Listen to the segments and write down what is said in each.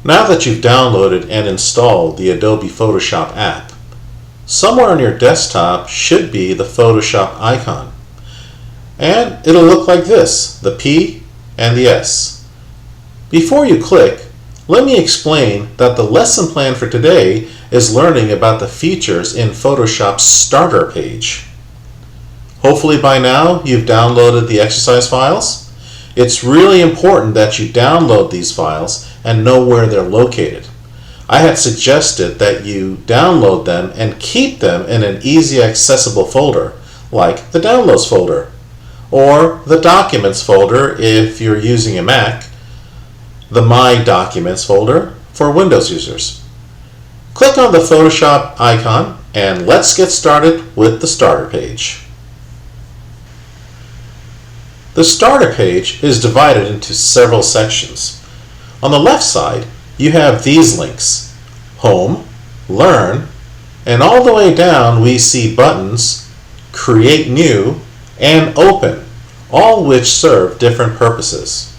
Now that you've downloaded and installed the Adobe Photoshop app, somewhere on your desktop should be the Photoshop icon. And it'll look like this, the P and the S. Before you click, let me explain that the lesson plan for today is learning about the features in Photoshop's starter page. Hopefully by now you've downloaded the exercise files. It's really important that you download these files and know where they're located. I had suggested that you download them and keep them in an easy accessible folder, like the Downloads folder, or the Documents folder if you're using a Mac, the My Documents folder for Windows users. Click on the Photoshop icon and let's get started with the starter page. The starter page is divided into several sections. On the left side, you have these links: Home, Learn, and all the way down we see buttons, Create New, and Open, all which serve different purposes.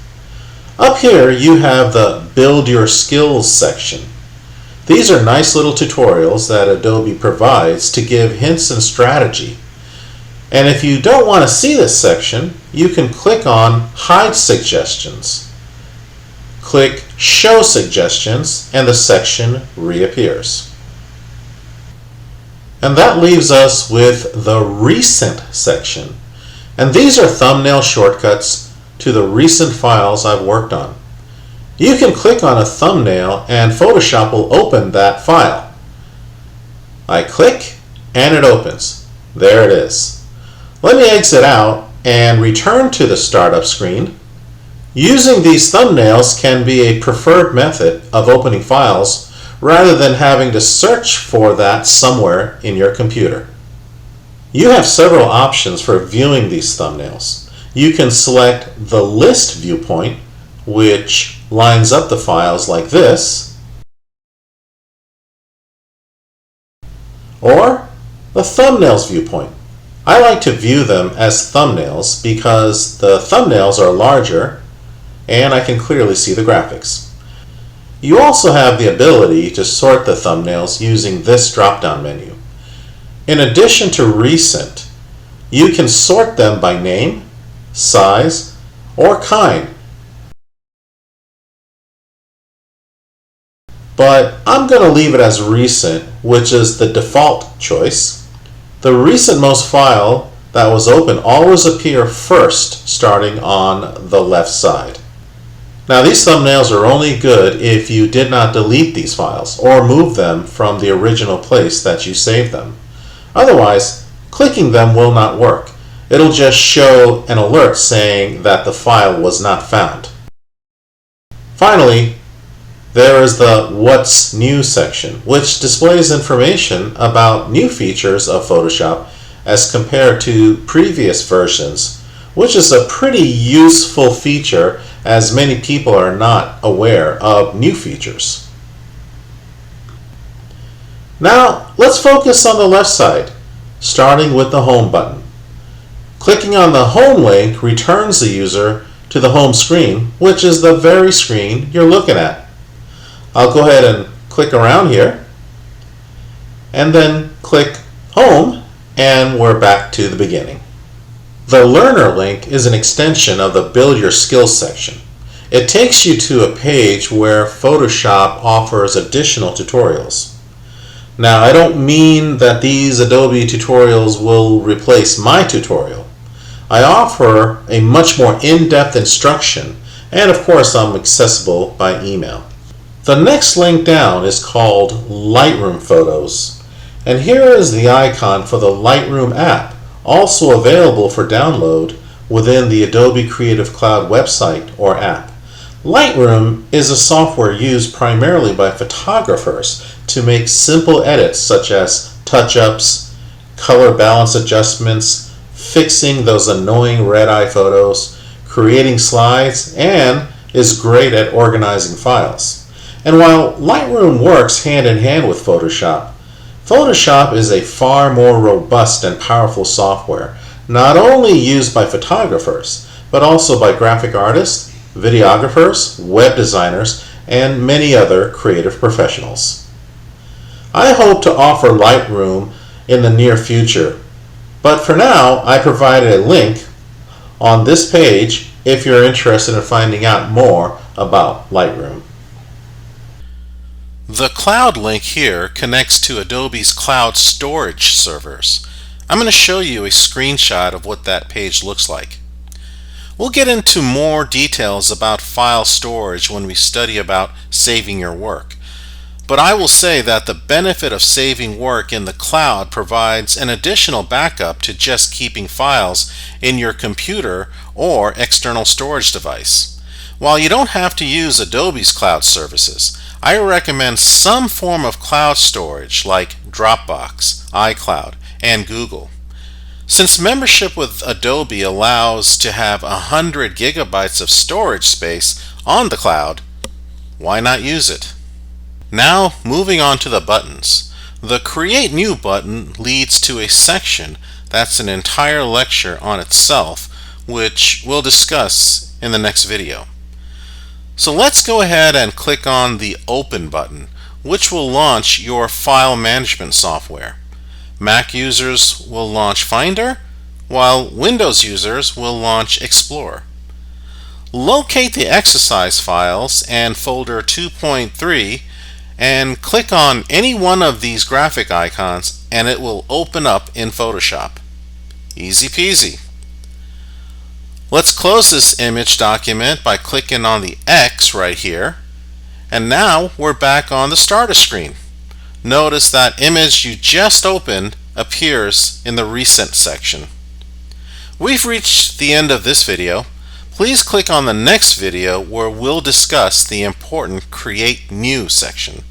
Up here you have the Build Your Skills section. These are nice little tutorials that Adobe provides to give hints and strategy. And if you don't want to see this section, you can click on Hide Suggestions. Click Show Suggestions and the section reappears. And that leaves us with the Recent section. And these are thumbnail shortcuts to the recent files I've worked on. You can click on a thumbnail and Photoshop will open that file. I click and it opens. There it is. Let me exit out and return to the startup screen. Using these thumbnails can be a preferred method of opening files rather than having to search for that somewhere in your computer. You have several options for viewing these thumbnails. You can select the List viewpoint, which lines up the files like this, or the Thumbnails viewpoint. I like to view them as thumbnails because the thumbnails are larger and I can clearly see the graphics. You also have the ability to sort the thumbnails using this drop-down menu. In addition to recent, you can sort them by name, size, or kind. But I'm going to leave it as recent, which is the default choice. The recentmost file that was open always appear first, starting on the left side. Now these thumbnails are only good if you did not delete these files or move them from the original place that you saved them. Otherwise, clicking them will not work. It'll just show an alert saying that the file was not found. Finally, there is the What's New section, which displays information about new features of Photoshop as compared to previous versions, which is a pretty useful feature as many people are not aware of new features. Now let's focus on the left side, starting with the Home button. Clicking on the Home link returns the user to the home screen, which is the very screen you're looking at. I'll go ahead and click around here and then click Home and we're back to the beginning. The Learner link is an extension of the Build Your Skills section. It takes you to a page where Photoshop offers additional tutorials. Now, I don't mean that these Adobe tutorials will replace my tutorial. I offer a much more in-depth instruction, and of course I'm accessible by email. The next link down is called Lightroom Photos, and here is the icon for the Lightroom app, also available for download within the Adobe Creative Cloud website or app. Lightroom is a software used primarily by photographers to make simple edits such as touch-ups, color balance adjustments, fixing those annoying red-eye photos, creating slides, and is great at organizing files. And while Lightroom works hand in hand with Photoshop, Photoshop is a far more robust and powerful software, not only used by photographers, but also by graphic artists, videographers, web designers, and many other creative professionals. I hope to offer Lightroom in the near future, but for now I provided a link on this page if you're interested in finding out more about Lightroom. The cloud link here connects to Adobe's cloud storage servers. I'm going to show you a screenshot of what that page looks like. We'll get into more details about file storage when we study about saving your work. But I will say that the benefit of saving work in the cloud provides an additional backup to just keeping files in your computer or external storage device. While you don't have to use Adobe's cloud services, I recommend some form of cloud storage like Dropbox, iCloud, and Google. Since membership with Adobe allows to have 100 gigabytes of storage space on the cloud, why not use it? Now, moving on to the buttons. The Create New button leads to a section that's an entire lecture on itself, which we'll discuss in the next video. So let's go ahead and click on the Open button, which will launch your file management software. Mac users will launch Finder, while Windows users will launch Explorer. Locate the exercise files and folder 2.3 and click on any one of these graphic icons and it will open up in Photoshop. Easy peasy. Let's close this image document by clicking on the X right here, and now we're back on the starter screen. Notice that image you just opened appears in the Recent section. We've reached the end of this video. Please click on the next video where we'll discuss the important Create New section.